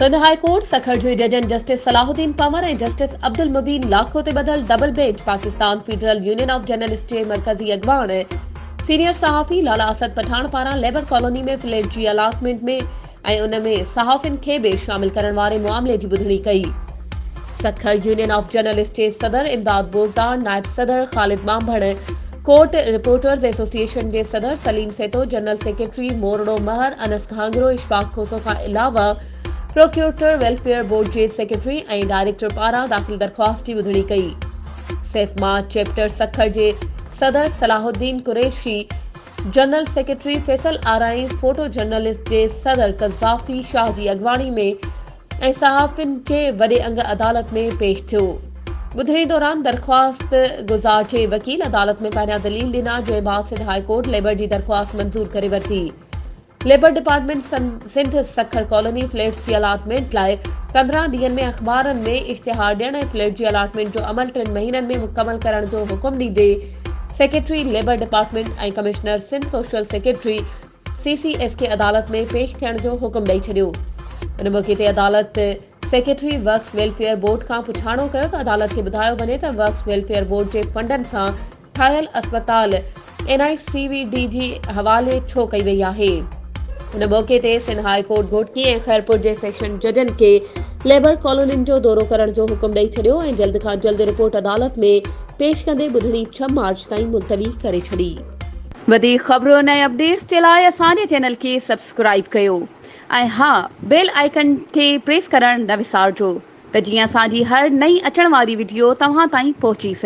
Sindh high court Sukkur जो जजन justice Salahuddin Panwar ऐं justice Abdul मुबीन लाखो ते बदल double bench Pakistan federal union of journalist जे मरकज़ी अॻवान सीनियर सहाफ़ी लाला असद पठान पारां लेबर कॉलोनी में फ्लैट जी अलाटमेंट में ऐं उन में सहाफ़िन खे बि शामिल करण वारे मामले जी ॿुधणी कई। सखर यूनियन ऑफ जर्नलिस्ट जे सदर इमदाद बोज़दार, नायब सदर ख़ालिद मांभड़, कोर्ट रिपोर्टर्स एसोसिएशन जे सदर सलीम सेतो, जनरल सेक्रेटरी मोरड़ो महर, अनस घांगरो, इशफाक खोसो खां अलावा प्रोक्यूटर वेलफेयर बोर्ड जे सेक्रेटरी ऐं डायरेक्टर पारां दाख़िल दरख़्वास्त जी ॿुधणी कई। सेफमा चैप्टर सखर जे सदर Salahuddin Qureshi, general secretary Faisal Arain, photo journalist जे सदर कज़ाफ़ी शाह जी अॻवानी में ऐं सहाफ़िन जे वॾे अंग अदालत में पेश थियो। ॿुधणी दौरान दरख़्वास्त गुज़ार जे वकील अदालत में पहिरियां दलील ॾिना, जंहिं बाद सिंध हाई कोर्ट लेबर जी दरख़्वास्त मंज़ूर करे वरिती। Labour department Sindh Sukkur colony flats जी अलाटमेंट लाइ 15 ॾींहनि में अख़बारनि में इश्तिहार ॾियण ऐं फ्लैट जी अलाटमेंट जो अमल 3 महीननि में मुकमल करण जो हुकुम ॾींदे सेक्रेटरी लेबर डिपार्टमेंट ऐं commissioner Sindh social secretary CCS खे अदालत में पेश थियण जो हुकुम ॾेई छॾियो। उन मौक़े ते अदालत सेक्रेटरी वर्क्स वेलफेयर बोर्ड खां पुछाणो कयो त अदालत खे ॿुधायो वञे त वर्क्स वेलफेयर बोर्ड जे फंडनि सां ठाहियल अस्पताल NICVD जी हवाले छो कई वई आहे। उन मौक़े ते सिंध हाई कोर्ट घोटकी ऐं खैरपुर जे सेशन जजनि खे लेबर कॉलोनियुनि जो दौरो करण जो हुकुम ॾेई छॾियो ऐं जल्द खां जल्द रिपोर्ट अदालत में पेश कंदे ॿुधणी 6 मार्च ताईं मुलतवी करे छॾी। वधीक ख़बरुनि ऐं अपडेट्स जे लाइ असांजे चैनल खे सब्सक्राइब कयो ऐं हा, बेल आइकन खे प्रेस करण न विसारिजो त जीअं असांजी हर नई अचण वारी वीडियो तव्हां ताईं पहुची सघे।